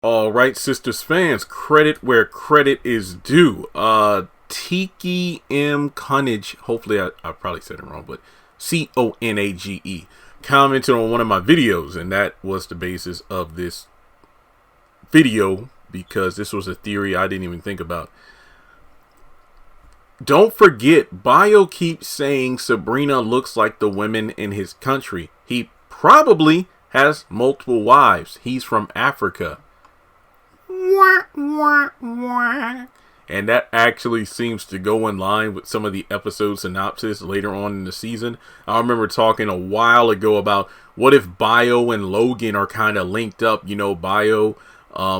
All right, Sistas fans, credit where credit is due. Tiki M. Conage, hopefully I probably said it wrong, but Conage, commented on one of my videos, and that was the basis of this video because this was a theory I didn't even think about. Don't forget, Bayo keeps saying Sabrina looks like the women in his country. He probably has multiple wives. He's from Africa. And that actually seems to go in line with some of the episode synopsis later on in the season. I remember talking a while ago about what if Bayo and Logan are kind of linked up. You know, Bayo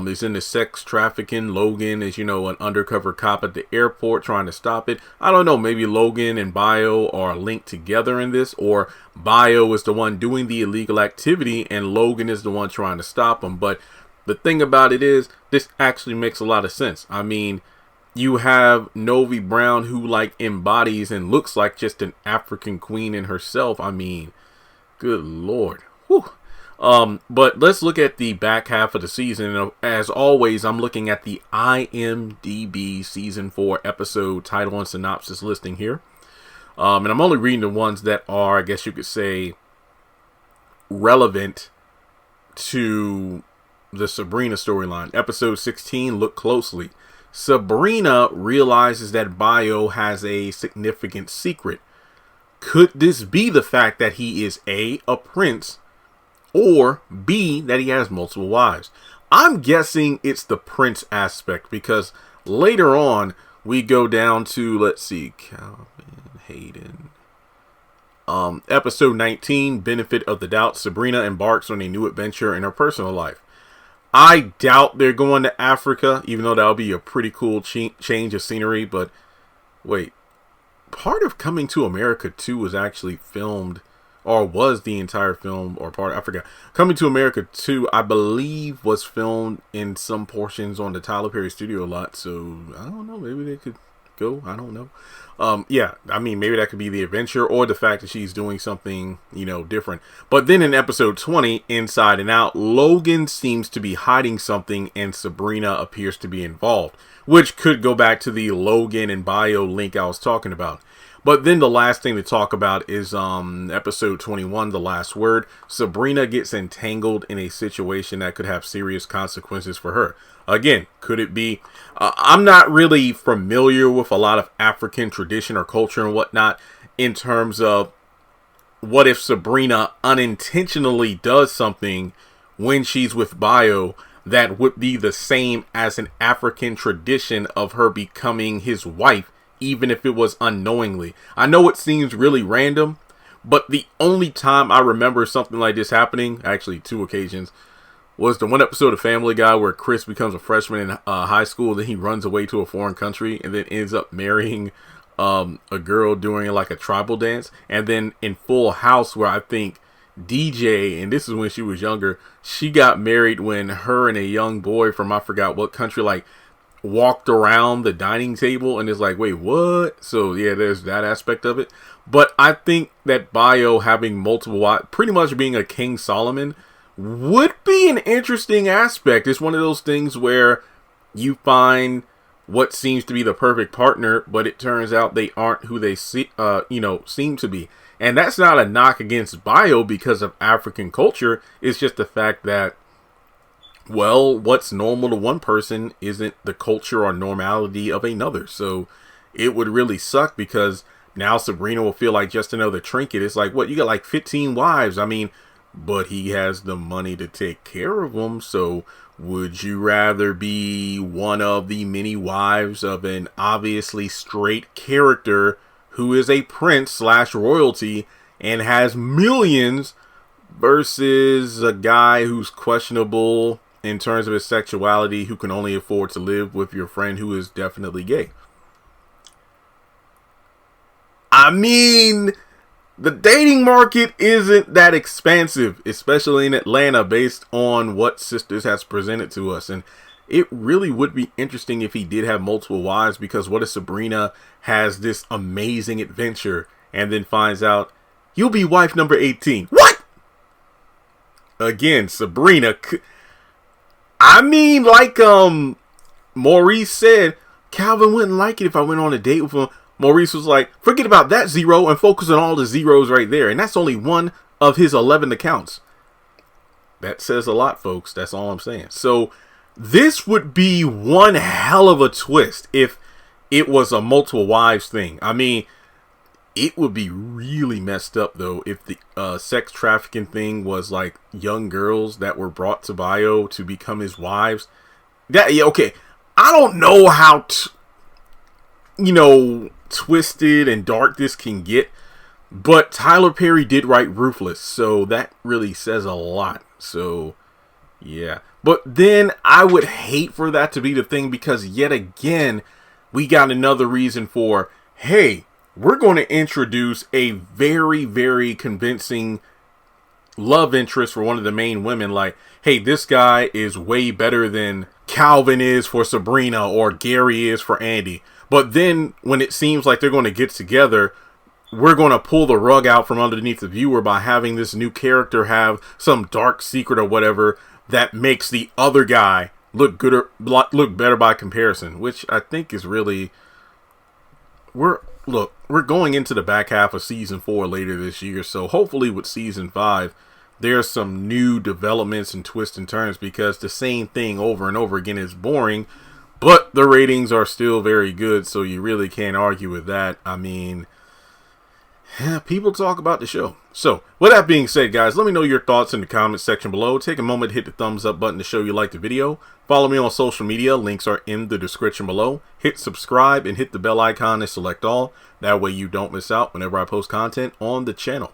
is into sex trafficking. Logan is, an undercover cop at the airport trying to stop it. I don't know. Maybe Logan and Bayo are linked together in this, or Bayo is the one doing the illegal activity and Logan is the one trying to stop him. But the thing about it is, this actually makes a lot of sense. I mean, you have Novi Brown, who embodies and looks like just an African queen in herself. I mean, good Lord. Whew. But let's look at the back half of the season. And as always, I'm looking at the IMDb season 4 episode title and synopsis listing here. And I'm only reading the ones that are, I guess you could say, relevant to the Sabrina storyline. Episode 16, look closely. Sabrina realizes that Bayo has a significant secret. Could this be the fact that he is a prince, or B, that he has multiple wives? I'm guessing it's the prince aspect, because later on we go down to, let's see, Calvin Hayden. Episode 19, Benefit of the Doubt. Sabrina embarks on a new adventure in her personal life. I doubt they're going to Africa, even though that'll be a pretty cool change of scenery. But wait, part of Coming to America 2 was actually filmed, or was the entire film, or part, I forgot. Coming to America 2, I believe, was filmed in some portions on the Tyler Perry studio lot. So I don't know, maybe they could go. I don't know. Yeah, I mean, maybe that could be the adventure or the fact that she's doing something, different. But then in episode 20, Inside and Out, Logan seems to be hiding something and Sabrina appears to be involved, which could go back to the Logan and Bayo link I was talking about. But then the last thing to talk about is episode 21, The Last Word. Sabrina gets entangled in a situation that could have serious consequences for her. Again, could it be? I'm not really familiar with a lot of African tradition or culture and whatnot in terms of what if Sabrina unintentionally does something when she's with Bayo that would be the same as an African tradition of her becoming his wife, even if it was unknowingly. I know it seems really random, but the only time I remember something like this happening, actually 2 occasions, was the one episode of Family Guy where Chris becomes a freshman in high school, then he runs away to a foreign country and then ends up marrying a girl during a tribal dance. And then in Full House, where I think DJ, and this is when she was younger, she got married when her and a young boy from I forgot what country walked around the dining table, and it's wait, what? So yeah, there's that aspect of it. But I think that Bayo having multiple wives, pretty much being a King Solomon, would be an interesting aspect. It's one of those things where you find what seems to be the perfect partner, but it turns out they aren't who they seem to be. And that's not a knock against Bayo because of African culture. It's just the fact that, well, what's normal to one person isn't the culture or normality of another. So it would really suck because now Sabrina will feel like just another trinket. It's what, you got 15 wives. I mean, but he has the money to take care of them. So would you rather be one of the many wives of an obviously straight character who is a prince / royalty and has millions versus a guy who's questionable in terms of his sexuality, who can only afford to live with your friend who is definitely gay? I mean, the dating market isn't that expansive, especially in Atlanta, based on what Sistas has presented to us. And it really would be interesting if he did have multiple wives, because what if Sabrina has this amazing adventure and then finds out, you'll be wife number 18. What? Again, Sabrina, I mean, like Maurice said, Calvin wouldn't like it if I went on a date with him. Maurice was like, forget about that zero and focus on all the zeros right there. And that's only one of his 11 accounts. That says a lot, folks. That's all I'm saying. So this would be one hell of a twist if it was a multiple wives thing. I mean, it would be really messed up, though, if the sex trafficking thing was like young girls that were brought to Bayo to become his wives. That, yeah, okay. I don't know how, twisted and dark this can get, but Tyler Perry did write Ruthless, so that really says a lot. So, yeah. But then I would hate for that to be the thing, because yet again, we got another reason for, hey, we're going to introduce a very, very convincing love interest for one of the main women. Like, hey, this guy is way better than Calvin is for Sabrina or Gary is for Andy. But then when it seems like they're going to get together, we're going to pull the rug out from underneath the viewer by having this new character have some dark secret or whatever that makes the other guy look good or look better by comparison, which I think is really, we're going into the back half of season 4 later this year. So hopefully with season 5, there's some new developments and twists and turns, because the same thing over and over again is boring, but the ratings are still very good. So you really can't argue with that. I mean, people talk about the show. So with that being said, guys, let me know your thoughts in the comments section below. Take a moment to hit the thumbs up button to show you like the video. Follow me on social media. Links are in the description below. Hit subscribe and hit the bell icon and select all. That way you don't miss out whenever I post content on the channel.